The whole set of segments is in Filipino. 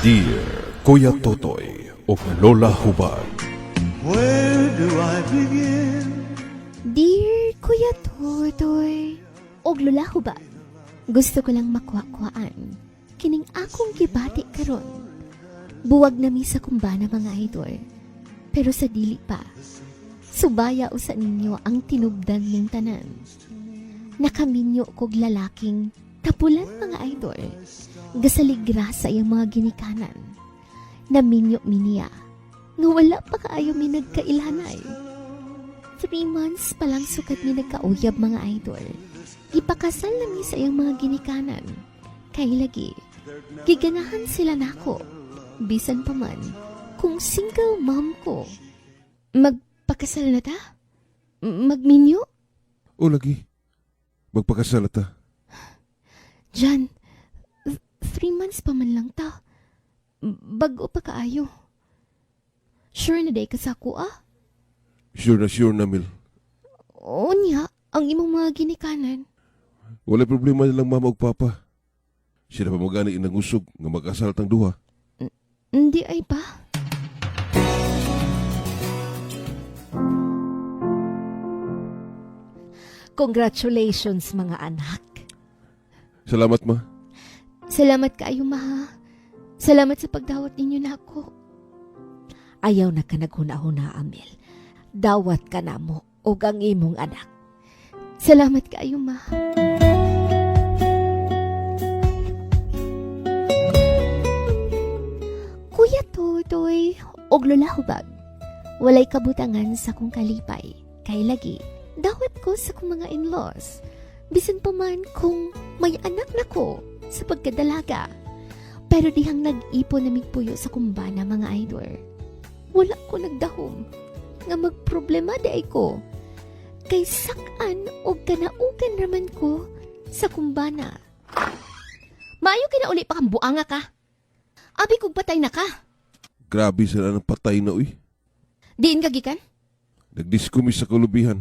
Dear Kuya Totoy o Lola Hubad. Where do I begin? Dear Kuya Totoy og Lola Hubad, gusto ko lang makuha-kuhaan kining akong gibati karon. Buwag na mi sa kumbana mga idol, pero sa dili pa. Subaya usa ninyo ang tinubdan ning tanan. Nakaminyo kog lalaking tapulan mga idol. Gasaligra sa iyang mga ginikanan. Naminyo miniya nga wala pa kaayo mi nagkailanay. 3 months pa lang sukat mi nagkauyab mga idol. Ipakasal na mi sa iyang mga ginikanan. Kay lagi, giganahan sila nako. Bisan pa man, kung single mom ko. Magpakasal na ta? Magminyo? O lagi, magpakasal ta. Jan, 3 months pa man lang ta. Bago pa kaayo. Sure na day ka sa ako Sure na Mil. O niya, ang imong mga ginikanan. Wala problema nilang mama ug papa. Sila pa magani inang usog nga mag-asal tang duha. Hindi ay ba? Congratulations mga anak. Salamat ma. Salamat kaayo ma. Salamat sa pagdawat ninyo na ako. Ayaw na ka naghuna-huna, Amel. Dawat ka na mo o ang imong anak. Salamat kaayo ma. Kuya Totoy og Lola Hubag, walay kabutangan sa kong kalipay. Kay lagi, dawat ko sa kong mga in-laws. Bisan pa man kung may anak na ko sa pagkadalaga. Pero dihang nag-ipon na migpuyo sa kumbana mga idol. Wala ko nagdahom nga magproblema day ko. Kay sakan o kanaugan raman ko sa kumbana. Maayo kinauli pa kang buanga ka. Abi kong patay na ka. Grabe sila ng patay na uy. Diin ka gikan? Nagdiskumis sa kalubihan.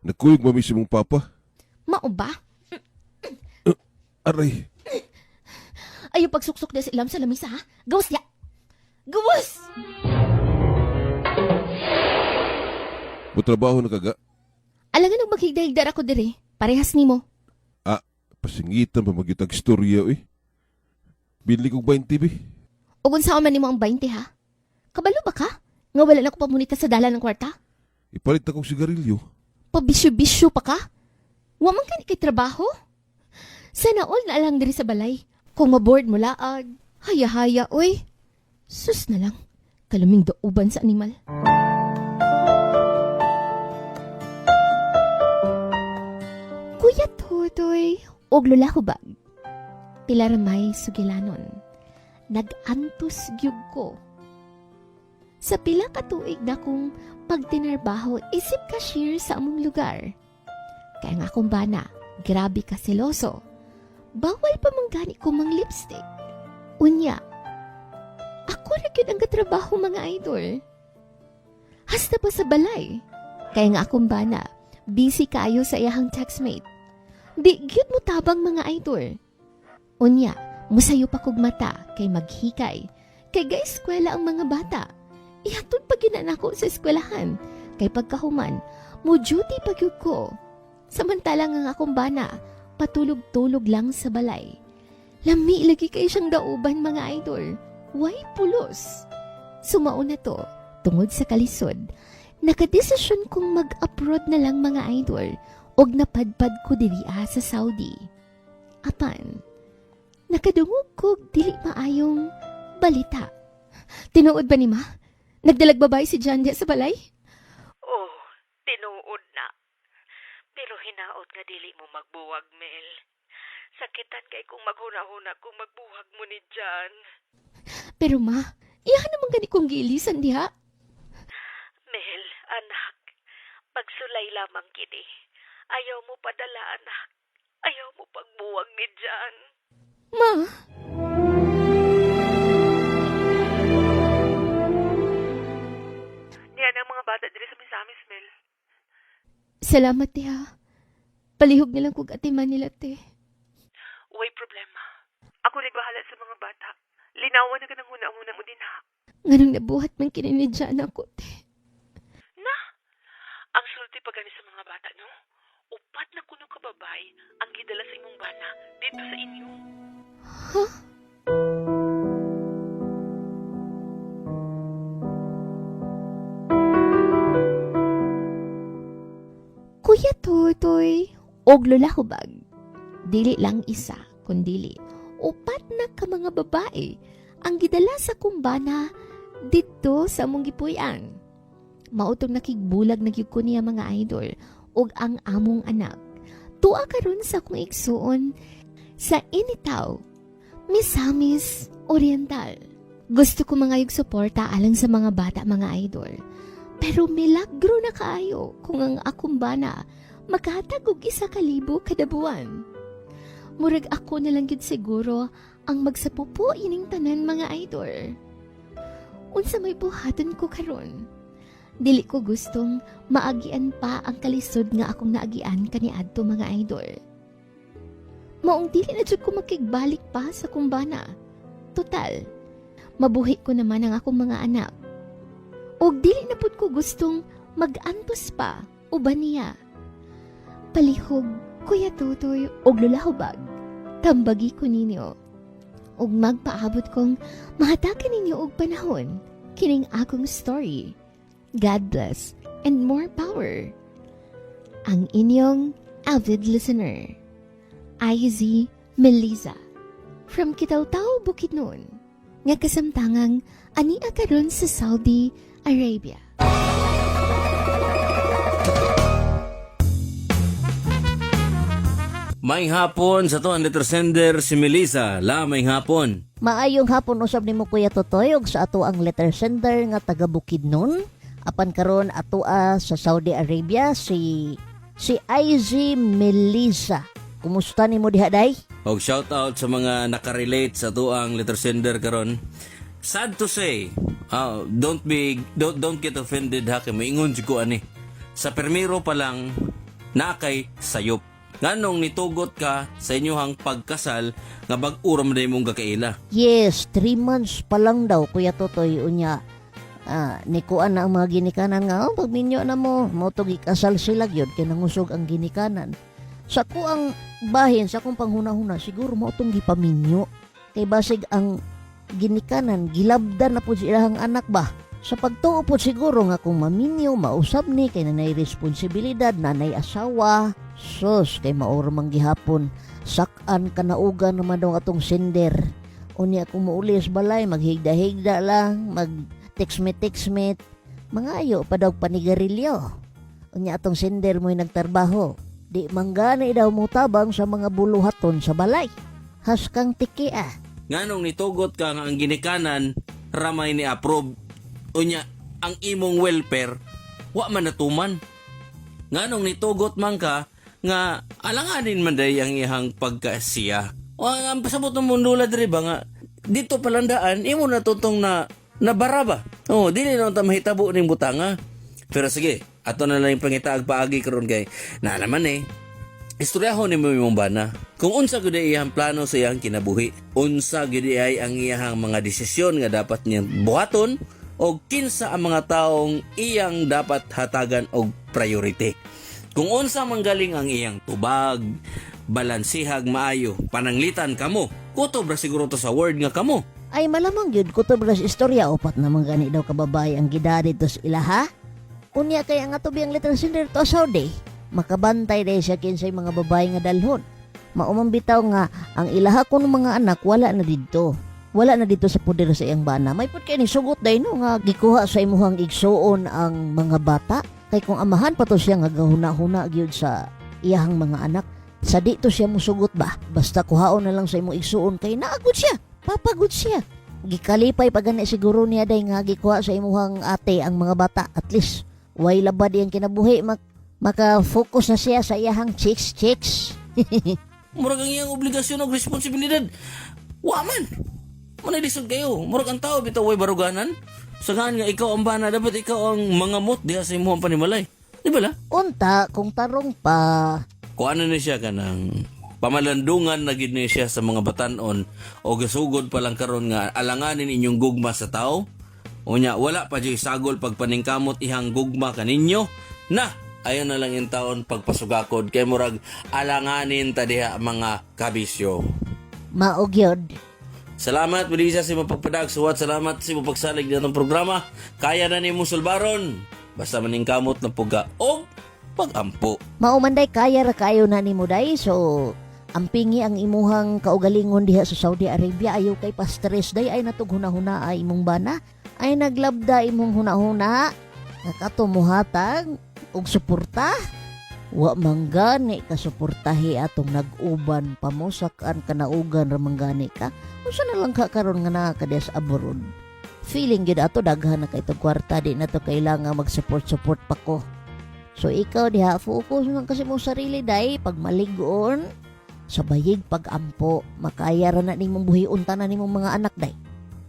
Nagkuyog mami si mong papa. Mao ba? Aray, Ayaw pagsuksok na sa ilam sa lamisa ha? Gawas ya! Gawas! butrabaho na kaga. Alangan ang maghigdahigdar ako dire. Parehas ni mo. Pasingitan pa magitag istorya uy. Bili kong 20 bi. O kung saan man ni mo ang 20 ha? Kabalo ba ka? Nga wala na ko pamunita sa dala ng kwarta? Ipalit akong sigarilyo. Pabisyo-bisyo pa ka? Waman ka ni kay trabaho? Sana all na lang diri sa balay. Kung maboard mo laag, haya-haya, oy. Sus na lang, kalaming dauban sa animal. Kuya Totoy, og Lola Hubag, pila ramay sugilanon, nag-antos gyud ko. Sa pila ka tuig na kong pagtinarbaho, isip cashier sa among lugar. Kaya nga akong bana, grabe ka seloso. Bawal pa manggani ko mang lipstick. Unya, ako na yun ang katrabaho mga idol. Hasta pa sa balay. Kaya nga akong bana, busy kaayo sa iyahang textmate. Di gyud mo tabang mga idol. Unya, musayo pa kog mata kay maghikay. Kay ga-eskwela ang mga bata. Ihatod pa ginanako sa eskwelahan. Kay pagkahuman, mo duty pa gyud ko. Samantalang ang akong bana, patulog-tulog lang sa balay. Lami lagi kay siyang dauban mga idol. Why pulos? Sumaon na to, tungod sa kalisod. Nakadesisyon kong mag-abroad na lang mga idol og napadpad ko diri sa Saudi. Apan, nakadungog ko dili maayong balita. Tinuod ba ni ma? Nagdalag babae si John sa balay? Oh, tinuod na. Pero hinaot nga dili mo magbuwag, Mel. Sakitan kay kung maghuna-huna kung magbuwag mo ni John. Pero ma, iyahan naman gani kong gilisan diha. Mel, anak, pagsulay lamang kini. Ayaw mo padala, anak. Ayaw mo pagbuwag ni John. Ma, Yan ang mga bata diri sa Misamis, Mel. salamat diha. Palihog nilang kog atiman nila te. Way problema. Ako nagbahala sa mga bata. Linawan na ka ng huna-huna mo din ha. Nganong nabuhat man kininidyan ako, te. Na, ang sulti pa gani sa mga bata, no? Upat na kuno ka babay ang gidala sa imong bana dito sa inyo. Ha? Kuya Totoy, og lola hubag. Dili lang isa, kundili upat na ka mga babae ang gidala sa kumbana dito sa among gipuy-an. Mautong nakigbulag na gyud ko niya mga idol ug ang among anak. Tuwa karon sa akong igsuon sa Initaw, Misamis Oriental. Gusto ko mga suporta alang sa mga bata mga idol. Pero milagro na kaayo kung ang akong bana maghatag og 1,000 kada buwan. Murag ako na lang gid siguro ang magsapupo ining tanan mga idol. Unsa may buhaton ko karon? Dili ko gustong maagian pa ang kalisod nga akong naagian kaniadto mga idol. Maong dili na jud ko makigbalik pa sa kumbana. Total, mabuhi ko naman ang akong mga anak. Og dili na pud ko gustong mag-antos pa uban niya. Palihog, Kuya Totoy, og lola hubag, tambagi ko ninyo. Ug magpaabot kong mahatagan ninyo og panahon kining akong story. God bless and more power. Ang inyong avid listener, IZ Melisa, from Kitaw-Taw, Bukidnon, nga kasamtangang ania karon sa Saudi Arabia. May hapon sa to ang letter sender si Melisa. May hapon. Maayong hapon usab nimo Kuya Totoy ug sa ato ang letter sender nga taga Bukidnon. Apan karon atoa sa Saudi Arabia si IZ Melisa. Kumusta nimo diha day? Og shout out sa mga nakarelate sa to ang letter sender karon. Sad to say, don't get offended ha kay maingon jud ko ani. Sa permiro pa lang nakay sayop. Nganong nitugot ka sa inyohang pagkasal nga bag-ura man mong gakaila. Yes, 3 months pa lang daw Kuya Totoy unya. Nikuan na ang mga ginikanan nga pagminyo na mo to gikasal sila gyud kay nangusog ang ginikanan. Sa kuang bahin sa kung panghuna-huna siguro mo tong gipaminyo kay basig ang ginikanan gilabdan na pud silang anak ba. Sa pagtuo po siguro nga kung maminyo, mausab ni kay nanay responsibilidad, nanay asawa, sus kay maoro mang gihapon, sakan kanaugan naman daw atong sender. Unya kung muulis balay, maghigda-higda lang, mag-text-me, mga ayo pa daw panigarilyo. Unya atong sender mo'y nagtarbaho, di manggani daw mo tabang sa mga buluhaton sa balay. Haskang tiki Nganong nitugot ka nga ang ginikanan ramay ni approve. Unya, ang imong welfare, wa man natuman. Nganong nitugot man ka, nga alanganin man day ang ihang pagkasiya. O ang pasabot ng mundula diri ba nga, dito palandaan, imo natutong na baraba. O, dili na ta mahitabo ning butanga. Pero sige, ato na lang yung pangitaag paagi karon kay, na naman istoryahon ni mo imong bana. Kung unsa gyud iyang plano sa iyang kinabuhi, unsa gyud ay ang iyang mga desisyon nga dapat niyang buhaton, o kinsa ang mga taong iyang dapat hatagan og priority. Kung unsa manggaling ang iyang tubag, balansihag maayo, pananglitan kamo, kutob ra siguro to sa word nga kamo. Ay malamang yun kutob ra sa istorya upat naman gani daw kababay ang gidari to sa ilaha. Unya kay ang atobi ang letter sender to Saudi, makabantay day siya kinsay mga babae nga dalhon. Maumang bitaw nga ang ilaha kuno mga anak wala na didto. Wala na dito sa poder sa iyang bana. May pud kay ni sugot day no nga gikuha sa imuhang igsuon ang mga bata. Kay kung amahan pa to siya nga gahuna-huna gyud sa iyahang mga anak, sa dito siya musugot ba? Basta kuhaon na lang sa imong igsuon kay naagud siya. Papagod siya. Gikalipay pa gani siguro niya day nga gikuha sa imuhang ate ang mga bata. At least way labad iyang kinabuhi maka-focus na siya sa iyahang chicks. Murag ang iyang obligasyon o responsibilidad. Wa man. Manalisod kayo. Murag ang tao bitaw way baruganan. Sagahan nga ikaw ang bana, dapat ikaw ang mangamot diha sa imong panimalay. Di ba la? Unta kung tarong pa. Kung ano na siya ka ng pamalandungan na gid ni siya sa mga batanon o gasugod pa lang karon nga alanganin inyong gugma sa tao. Unya wala pa jay sagol pagpaningkamot ihang gugma kaninyo. Na ayon na lang yung taon pagpasugakod kay murag alanganin ta diha mga kabisyo. Maugyod. Salamat Melissa sa mapagpadag suwat, salamat sa mapagsalig na ng programa. Kaya na ni mo sulbaron. Basta maningkamot na puga o pagampo. Maumanday kaya ra kayo na ni mo day. So, ampingi ang imuhang kaugalingon diha sa Saudi Arabia. Ayaw kay pastres day ay natug hunahuna ay imong bana. Ay naglabda imong hunahuna. Nakatumuhatag og suporta. Wa manggani ka suportahi atong nag-uban pamusakan kanaugan ra manggani ka. Unsa na lang ka karon nga naa ka des abroad. Feeling gid ato daghan na kay tong kwarta di na to kailangan mag-support pa ko. So ikaw diha focus lang kasi mo sarili day pag maligon sa bayig pag-ampo makaya ra na nimong buhiun tanan nimong mga anak day.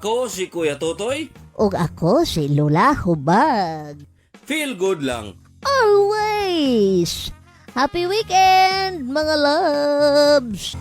Ko si Kuya Totoy, Og ako si Lola Hubag. feel good lang. Always! Happy weekend, mga loves!